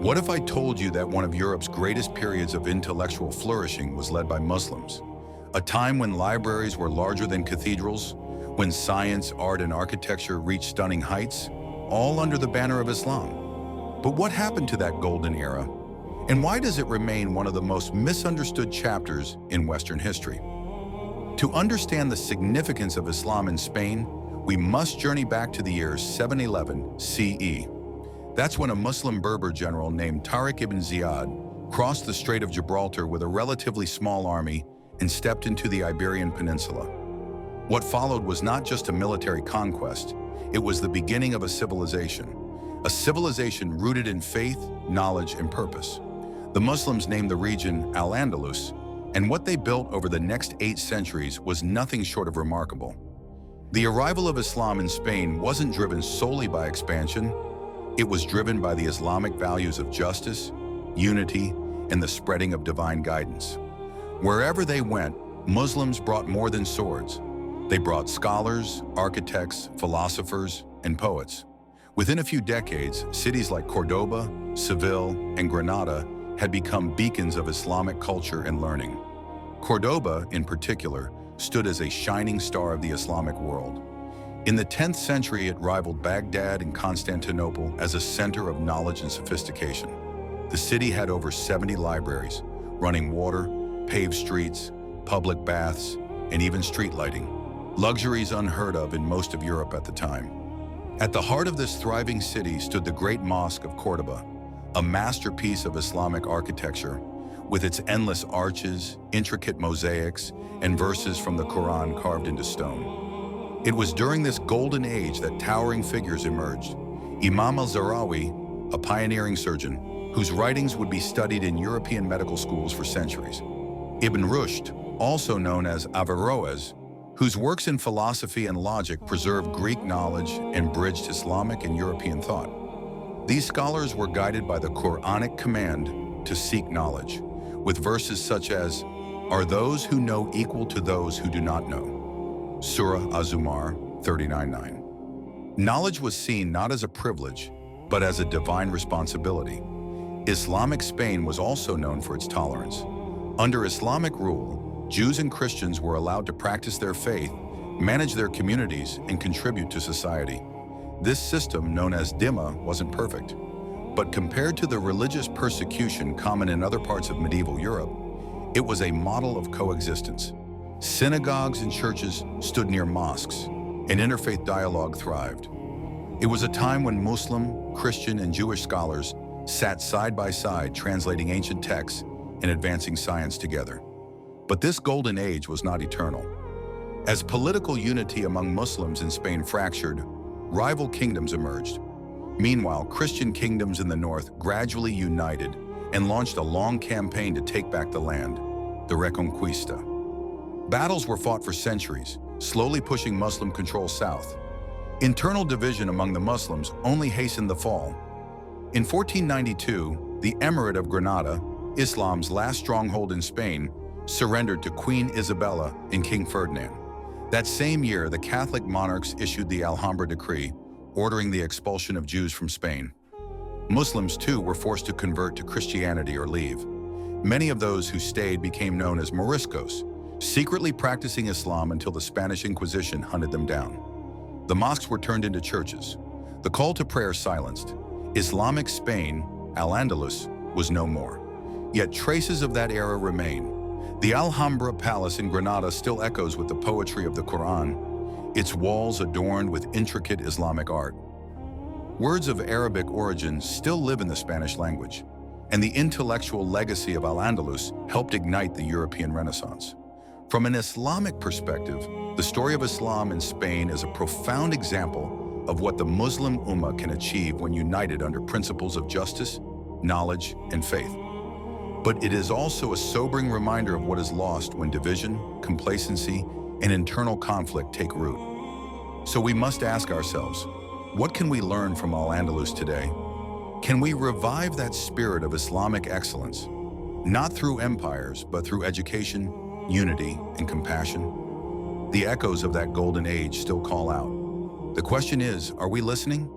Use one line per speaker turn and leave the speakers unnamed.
What if I told you that one of Europe's greatest periods of intellectual flourishing was led by Muslims? A time when libraries were larger than cathedrals, when science, art, and architecture reached stunning heights, all under the banner of Islam. But what happened to that golden era? And why does it remain one of the most misunderstood chapters in Western history? To understand the significance of Islam in Spain, we must journey back to the year 711 CE. That's when a Muslim Berber general named Tariq ibn Ziyad crossed the Strait of Gibraltar with a relatively small army and stepped into the Iberian Peninsula. What followed was not just a military conquest, it was the beginning of a civilization rooted in faith, knowledge, and purpose. The Muslims named the region Al-Andalus, and what they built over the next 8 centuries was nothing short of remarkable. The arrival of Islam in Spain wasn't driven solely by expansion. It was driven by the Islamic values of justice, unity, and the spreading of divine guidance. Wherever they went, Muslims brought more than swords. They brought scholars, architects, philosophers, and poets. Within a few decades, cities like Cordoba, Seville, and Granada had become beacons of Islamic culture and learning. Cordoba, in particular, stood as a shining star of the Islamic world. In the 10th century, it rivaled Baghdad and Constantinople as a center of knowledge and sophistication. The city had over 70 libraries, running water, paved streets, public baths, and even street lighting, luxuries unheard of in most of Europe at the time. At the heart of this thriving city stood the Great Mosque of Cordoba, a masterpiece of Islamic architecture, with its endless arches, intricate mosaics, and verses from the Quran carved into stone. It was during this golden age that towering figures emerged. Imam al-Zahrawi, a pioneering surgeon, whose writings would be studied in European medical schools for centuries. Ibn Rushd, also known as Averroes, whose works in philosophy and logic preserved Greek knowledge and bridged Islamic and European thought. These scholars were guided by the Quranic command to seek knowledge, with verses such as, "Are those who know equal to those who do not know?" Surah Az-Zumar 39:9. Knowledge was seen not as a privilege, but as a divine responsibility. Islamic Spain was also known for its tolerance. Under Islamic rule, Jews and Christians were allowed to practice their faith, manage their communities, and contribute to society. This system, known as dhimma, wasn't perfect, but compared to the religious persecution common in other parts of medieval Europe, it was a model of coexistence. Synagogues and churches stood near mosques, and interfaith dialogue thrived. It was a time when Muslim, Christian, and Jewish scholars sat side by side translating ancient texts and advancing science together. But this golden age was not eternal. As political unity among Muslims in Spain fractured, rival kingdoms emerged. Meanwhile, Christian kingdoms in the north gradually united and launched a long campaign to take back the land, the Reconquista. Battles were fought for centuries, slowly pushing Muslim control south. Internal division among the Muslims only hastened the fall. In 1492, the Emirate of Granada, Islam's last stronghold in Spain, surrendered to Queen Isabella and King Ferdinand. That same year, the Catholic monarchs issued the Alhambra Decree, ordering the expulsion of Jews from Spain. Muslims, too, were forced to convert to Christianity or leave. Many of those who stayed became known as Moriscos, secretly practicing Islam until the Spanish Inquisition hunted them down. The mosques were turned into churches. The call to prayer silenced. Islamic Spain, Al-Andalus, was no more. Yet traces of that era remain. The Alhambra Palace in Granada still echoes with the poetry of the Quran, its walls adorned with intricate Islamic art. Words of Arabic origin still live in the Spanish language, and the intellectual legacy of Al-Andalus helped ignite the European Renaissance. From an Islamic perspective, the story of Islam in Spain is a profound example of what the Muslim Ummah can achieve when united under principles of justice, knowledge, and faith. But it is also a sobering reminder of what is lost when division, complacency, and internal conflict take root. So we must ask ourselves, what can we learn from Al-Andalus today? Can we revive that spirit of Islamic excellence, not through empires, but through education, unity, and compassion? The echoes of that golden age still call out. The question is, are we listening?